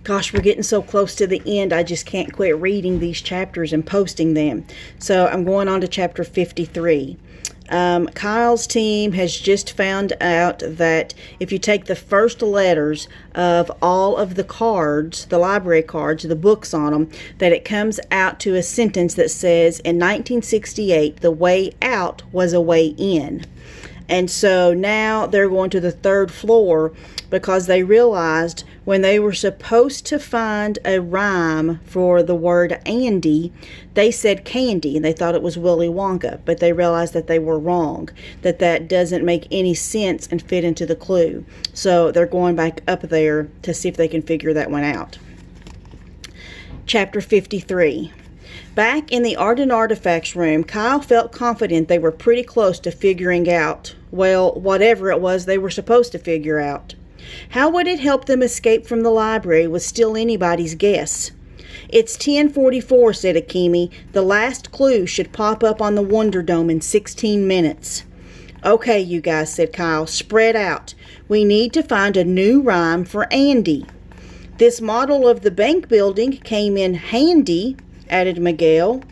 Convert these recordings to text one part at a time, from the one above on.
Gosh, we're getting so close to the end, I just can't quit reading these chapters and posting them. So I'm going on to chapter 53. Kyle's team has just found out that if you take the first letters of all of the cards, the library cards, the books on them, that it comes out to a sentence that says, in 1968, the way out was a way in. And so now they're going to the third floor because they realized when they were supposed to find a rhyme for the word Andy, they said candy, and they thought it was Willy Wonka, but they realized that they were wrong, that doesn't make any sense and fit into the clue. So they're going back up there to see if they can figure that one out. Chapter 53. Back in the Art and Artifacts room, Kyle felt confident they were pretty close to figuring out, well, whatever it was they were supposed to figure out. How would it help them escape from the library was still anybody's guess. It's 10:44, said Akemi. The last clue should pop up on the Wonder Dome in 16 minutes. Okay, you guys, said Kyle, spread out. We need to find a new rhyme for Andy. This model of the bank building came in handy, added Miguel.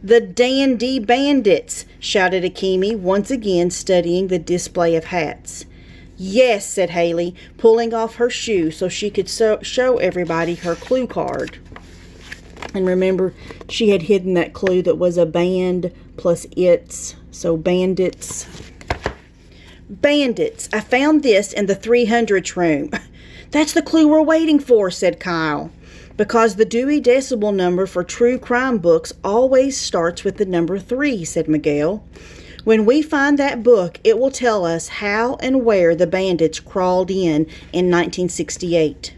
The dandy bandits, shouted Akemi, once again studying the display of hats. Yes, said Haley, pulling off her shoe so she could show everybody her clue card. And remember, she had hidden that clue that was a band plus its, so bandits. Bandits, I found this in the 300s room. That's the clue we're waiting for, said Kyle. Because the Dewey Decibel number for true crime books always starts with the number 3, said Miguel. When we find that book, it will tell us how and where the bandits crawled in 1968.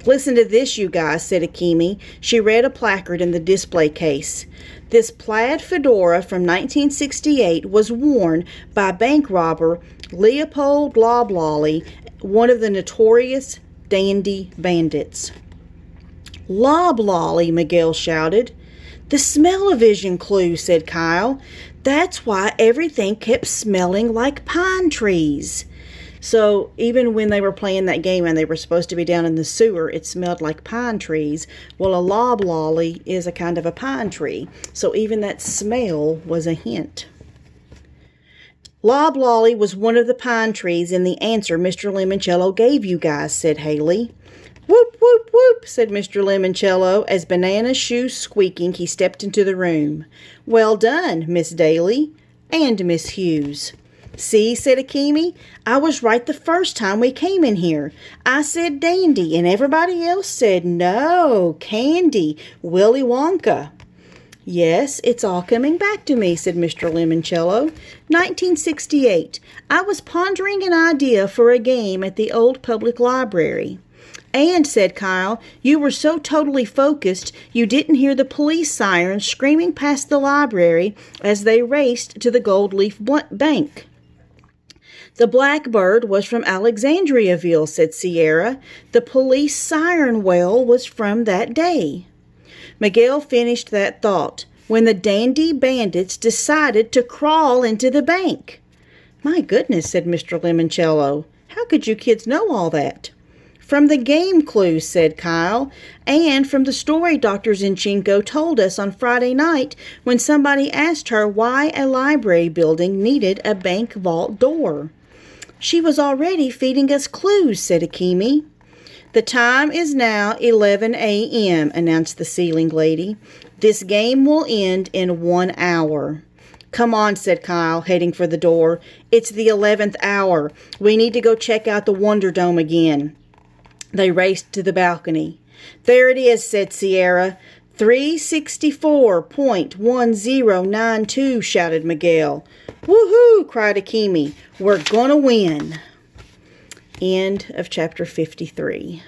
Listen to this, you guys, said Akemi. She read a placard in the display case. This plaid fedora from 1968 was worn by bank robber Leopold Loblolly, one of the notorious dandy bandits. Loblolly, Miguel shouted. The smell-o-vision clue, said Kyle. That's why everything kept smelling like pine trees. So even when they were playing that game and they were supposed to be down in the sewer, it smelled like pine trees. Well, a loblolly is a kind of a pine tree. So even that smell was a hint. Loblolly was one of the pine trees in the answer Mr. Lemoncello gave you guys, said Haley. Whoop, whoop, whoop, said Mr. Lemoncello, as Banana's shoes squeaking, he stepped into the room. Well done, Miss Daly, and Miss Hughes. See, said Akemi, I was right the first time we came in here. I said dandy, and everybody else said no, candy, Willy Wonka. Yes, it's all coming back to me, said Mr. Lemoncello. 1968. I was pondering an idea for a game at the old public library. And, said Kyle, you were so totally focused you didn't hear the police sirens screaming past the library as they raced to the Gold Leaf Bank. The Blackbird was from Alexandriaville, said Sierra. The police siren wail was from that day. Miguel finished that thought, when the dandy bandits decided to crawl into the bank. My goodness, said Mr. Lemoncello. How could you kids know all that? From the game clues, said Kyle, and from the story Dr. Zinchenko told us on Friday night when somebody asked her why a library building needed a bank vault door. She was already feeding us clues, said Akemi. The time is now 11 a.m., announced the ceiling lady. This game will end in 1 hour. Come on, said Kyle, heading for the door. It's the 11th hour. We need to go check out the Wonder Dome again. They raced to the balcony. There it is, said Sierra. 364.1092, shouted Miguel. Woohoo, cried Akemi. We're gonna win. End of chapter 53.